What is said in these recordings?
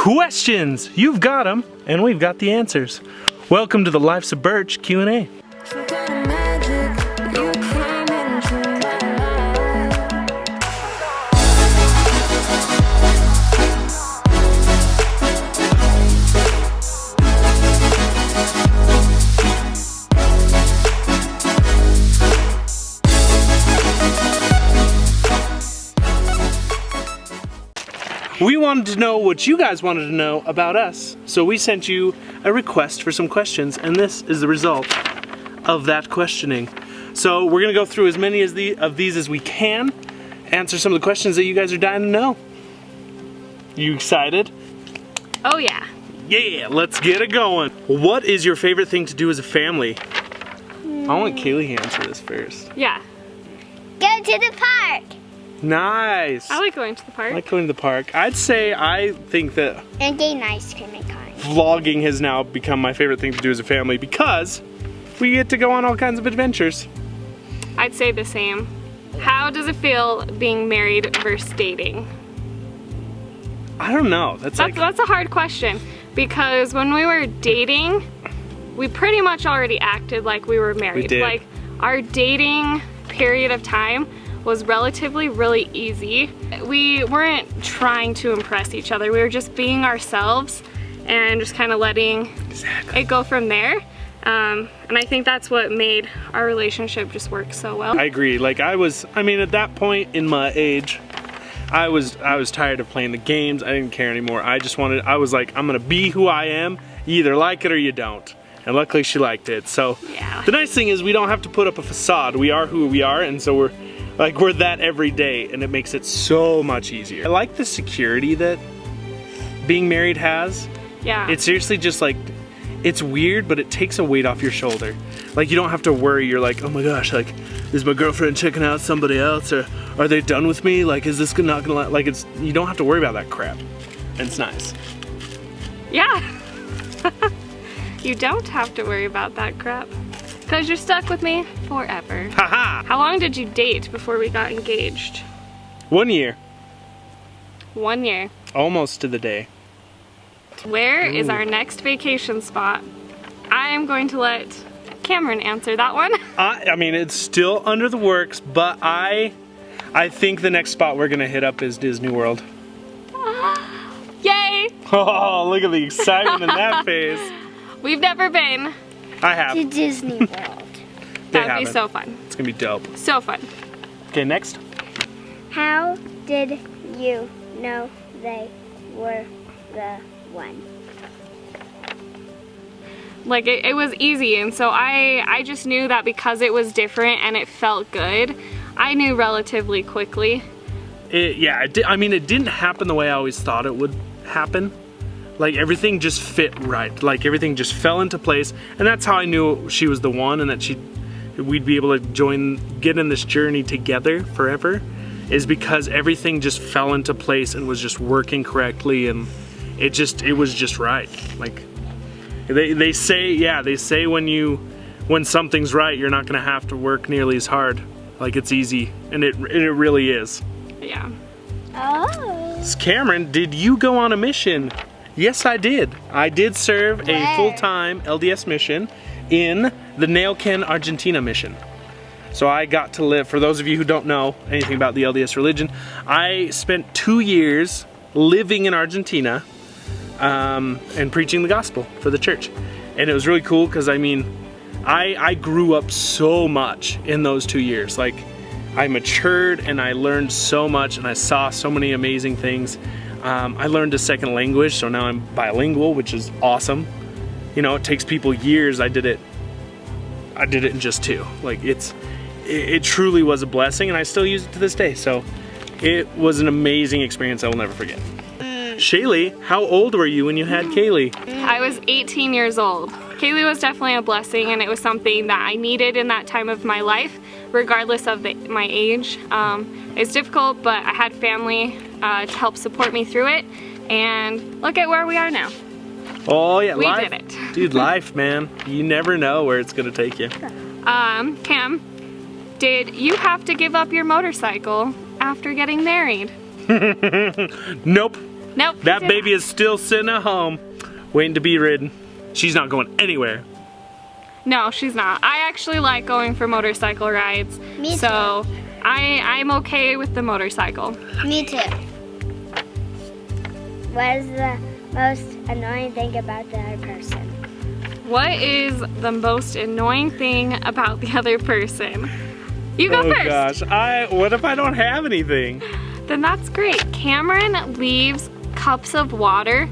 Questions! You've got them, and we've got the answers. Welcome to the LifesABurch Q&A. We wanted to know what you guys wanted to know about us, so we sent you a request for some questions, and this is the result of that questioning. So we're gonna go through as many of these as we can, answer some of the questions that you guys are dying to know. You excited? Oh yeah. Yeah, let's get it going. What is your favorite thing to do as a family? I want Kaylee to answer this first. Yeah. Go to the park. Nice. I like going to the park. I like going to the park. I'd say I think that And getting ice cream and cotton. vlogging has now become my favorite thing to do as a family because we get to go on all kinds of adventures. I'd say the same. How does it feel being married versus dating? I don't know. That's a hard question because when we were dating, we pretty much already acted like we were married. We did. Like our dating period of time was relatively really easy. We weren't trying to impress each other. We were just being ourselves and just kind of letting it go from there. And I think that's what made our relationship just work so well. I agree. Like I mean at that point in my age, I was tired of playing the games. I didn't care anymore. I was like, I'm gonna be who I am. You either like it or you don't. And luckily she liked it. So yeah. The nice thing is we don't have to put up a facade. We are who we are, and so we're that every day, and it makes it so much easier. I like the security that being married has. Yeah. It's seriously just like, it's weird, but it takes a weight off your shoulder. Like you don't have to worry. You're like, oh my gosh, like is my girlfriend checking out somebody else, or are they done with me? Like is this not gonna, like you don't have to worry about that crap. And it's nice. Yeah. You don't have to worry about that crap. Because you're stuck with me forever. Haha! How long did you date before we got engaged? 1 year. 1 year. Almost to the day. Where is our next vacation spot? I am going to let Cameron answer that one. I mean, it's still under the works, but I think the next spot we're gonna hit up is Disney World. Yay! Oh, look at the excitement in that face. We've never been. I have. To Disney World. That'd be so fun. It's gonna be dope. So fun. Okay, next. How did you know they were the one? Like it was easy, and so I just knew that because it was different and it felt good, I knew relatively quickly. I mean, it didn't happen the way I always thought it would happen. Like everything just fit right. Like everything just fell into place, and that's how I knew she was the one, and that we'd be able to get in this journey together forever, is because everything just fell into place and was just working correctly, and it was just right. Like they say when something's right, you're not gonna have to work nearly as hard. Like it's easy, and it really is. Yeah. Oh. Cameron, did you go on a mission? Yes, I did. I did serve a full-time LDS mission in the Neuquén, Argentina mission. So I got to live, for those of you who don't know anything about the LDS religion, I spent 2 years living in Argentina and preaching the gospel for the church. And it was really cool because, I mean, I grew up so much in those 2 years. Like, I matured and I learned so much, and I saw so many amazing things. I learned a second language, so now I'm bilingual, which is awesome. You know, it takes people years. I did it in just 2. Like it truly was a blessing, and I still use it to this day. So it was an amazing experience I will never forget. Shaylee, how old were you when you had Kaylee? I was 18 years old. Kaylee was definitely a blessing, and it was something that I needed in that time of my life, regardless of my age. It's difficult, but I had family to help support me through it, and look at where we are now. Oh yeah, we life. did it. Dude, life, man. You never know where it's gonna take you. Cam, did you have to give up your motorcycle after getting married? Nope. Nope. That baby is still sitting at home, waiting to be ridden. She's not going anywhere. No, she's not. I actually like going for motorcycle rides. Me too. So I'm okay with the motorcycle. Me too. What is the most annoying thing about the other person? What is the most annoying thing about the other person? You go Oh first. gosh, what if I don't have anything? Then that's great. Cameron leaves cups of water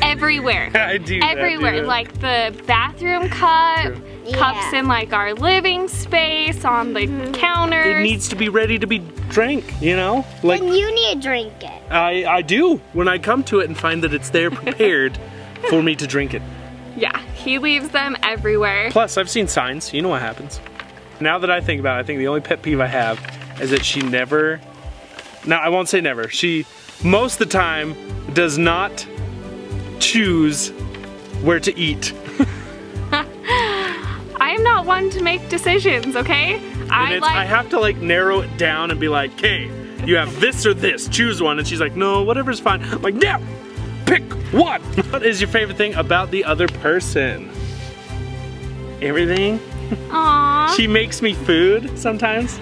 everywhere. I do that, Everywhere. dude. Like the bathroom cup, Yeah. cups in like our living space, on the counters. It needs to be ready to be drank, you know? Like, Then you need to drink it. I do when I come to it and find that it's there prepared for me to drink it. Yeah, he leaves them everywhere. Plus, I've seen signs. You know what happens. Now that I think about it, I think the only pet peeve I have is that she never, now I won't say never, she most of the time does not choose where to eat. I am not one to make decisions, okay? And I have to like narrow it down and be like, okay, you have this or this, choose one. And she's like, no, whatever's fine. I'm like, no, pick one. What is your favorite thing about the other person? Everything. Aww. She makes me food sometimes.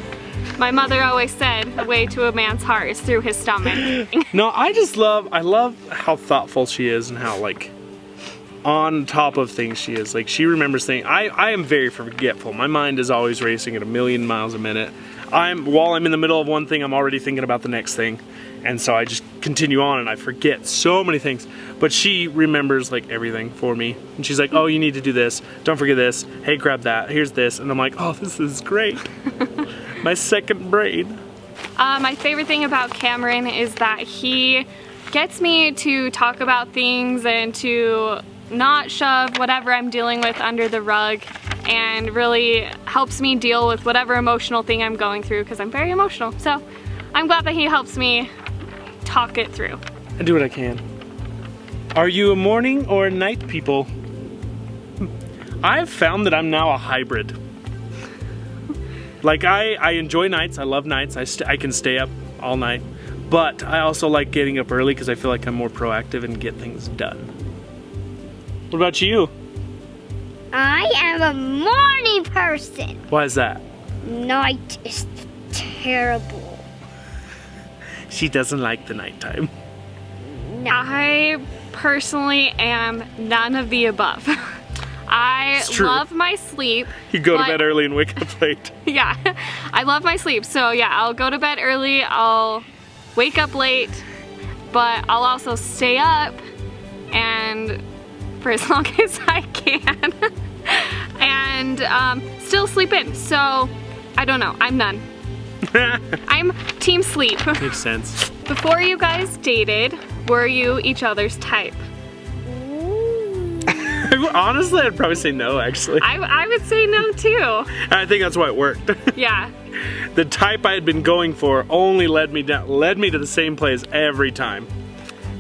My mother always said, the way to a man's heart is through his stomach. No, I love how thoughtful she is and how like on top of things she is. Like she remembers things. I am very forgetful. My mind is always racing at 1,000,000 miles a minute. While I'm in the middle of one thing, I'm already thinking about the next thing. And so I just continue on and I forget so many things. But she remembers like everything for me. And she's like, oh, you need to do this. Don't forget this. Hey, grab that. Here's this. And I'm like, oh, this is great. My second brain. My favorite thing about Cameron is that he gets me to talk about things and to not shove whatever I'm dealing with under the rug, and really helps me deal with whatever emotional thing I'm going through, because I'm very emotional. So I'm glad that he helps me talk it through. I do what I can. Are you a morning or a night people? I've found that I'm now a hybrid. Like I enjoy nights, I love nights, I can stay up all night, but I also like getting up early because I feel like I'm more proactive and get things done. What about you? I am a morning person. Why is that? Night is terrible. She doesn't like the nighttime. No. I personally am none of the above. I It's true. love my sleep. You go to but- bed early and wake up late. Yeah, I love my sleep. So yeah, I'll go to bed early, I'll wake up late, but I'll also stay up and for as long as I can and still sleep in. So I don't know, I'm none. I'm team sleep. Makes sense. Before you guys dated, were you each other's type? Honestly, I'd probably say no, actually. I would say no too. I think that's why it worked. Yeah. The type I had been going for only led me to the same place every time.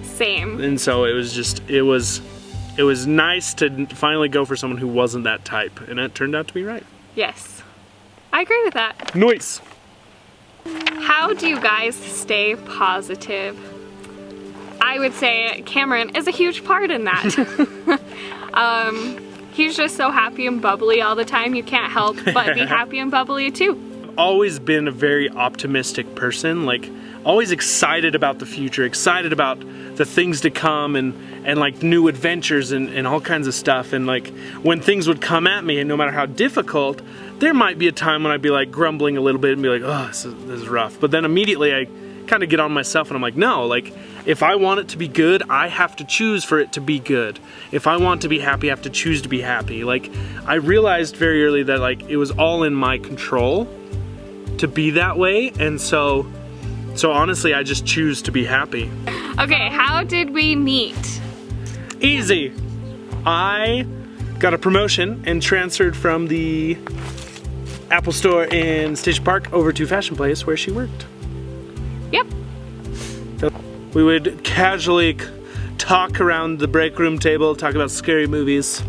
Same. And so it was nice to finally go for someone who wasn't that type, and it turned out to be right. Yes. I agree with that. Nice. How do you guys stay positive? I would say Cameron is a huge part in that. He's just so happy and bubbly all the time. You can't help but be happy and bubbly too. I've always been a very optimistic person, like always excited about the future, excited about the things to come and like new adventures and all kinds of stuff. And like when things would come at me, and no matter how difficult, there might be a time when I'd be like grumbling a little bit and be like, oh, this is rough. But then immediately I kind of get on myself and I'm like, no, like if I want it to be good, I have to choose for it to be good. If I want to be happy, I have to choose to be happy. Like I realized very early that like it was all in my control to be that way, and so honestly I just choose to be happy. Okay, how did we meet? Easy. I got a promotion and transferred from the Apple store in Station Park over to Fashion Place where she worked. Yep. We would casually talk around the break room table, talk about scary movies.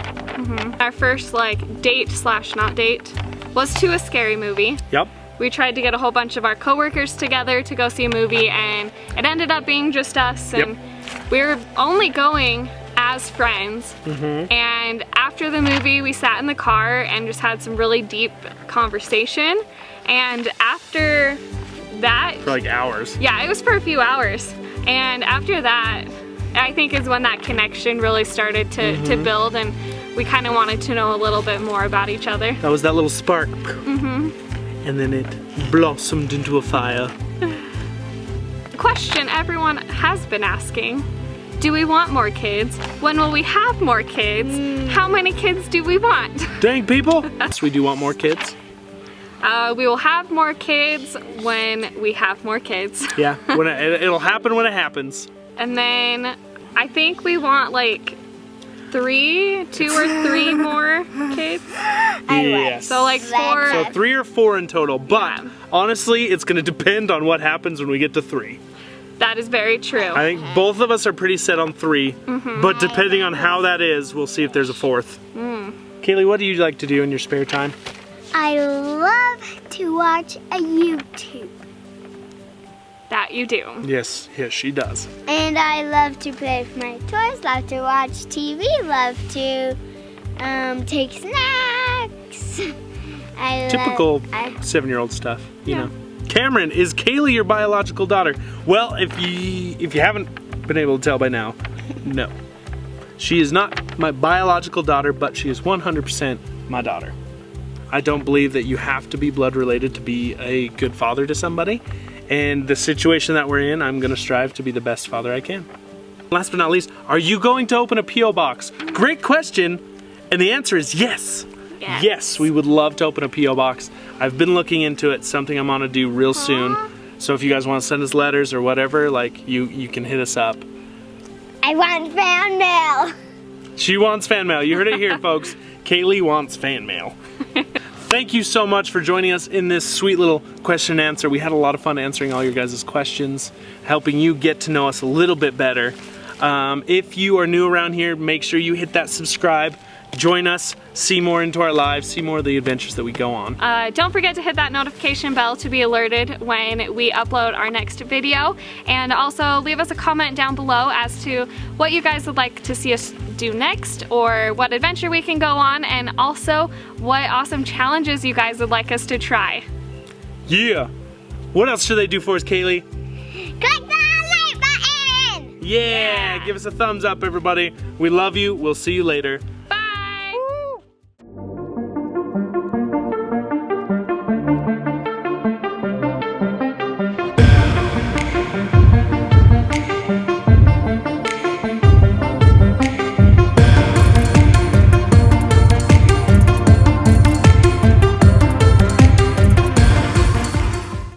Our first like date slash not date was to a scary movie. Yep. We tried to get a whole bunch of our coworkers together to go see a movie, and it ended up being just us. And we were only going as friends. And after the movie, we sat in the car and just had some really deep conversation. And after that, For like hours. yeah, it was for a few hours. And after that, I think is when that connection really started to build, and we kind of wanted to know a little bit more about each other. That was that little spark. And then it blossomed into a fire. Question everyone has been asking: do we want more kids? When will we have more kids? How many kids do we want? Dang, people. Yes, we do want more kids. We will have more kids when we have more kids. Yeah, it'll happen when it happens. And then I think we want like 2 or 3 more kids. Yes. So like 4. So 3 or 4 in total, but Yeah. honestly, it's gonna depend on what happens when we get to 3. That is very true. I think both of us are pretty set on 3, but depending on how that is, we'll see if there's a 4th. Kaylee, what do you like to do in your spare time? I love to watch a YouTube. That you do. Yes, she does. And I love to play with my toys, love to watch TV, love to take snacks. Typical 7-year-old stuff, you know. Cameron, is Kaylee your biological daughter? Well, if you haven't been able to tell by now, no. She is not my biological daughter, but she is 100% my daughter. I don't believe that you have to be blood related to be a good father to somebody. And the situation that we're in, I'm gonna strive to be the best father I can. Last but not least, are you going to open a P.O. box? Great question, and the answer is yes. Yes. Yes, we would love to open a P.O. box. I've been looking into it, something I'm gonna do real soon. So if you guys wanna send us letters or whatever, like you can hit us up. I want fan mail. She wants fan mail, you heard it here folks. Kaylee wants fan mail. Thank you so much for joining us in this sweet little question and answer. We had a lot of fun answering all your guys' questions, helping you get to know us a little bit better. If you are new around here, make sure you hit that subscribe. Join us, see more into our lives, see more of the adventures that we go on. Don't forget to hit that notification bell to be alerted when we upload our next video. And also leave us a comment down below as to what you guys would like to see us do next, or what adventure we can go on, and also what awesome challenges you guys would like us to try. Yeah! What else should they do for us, Kaylee? Click the like button. Yeah! Give us a thumbs up, everybody. We love you. We'll see you later.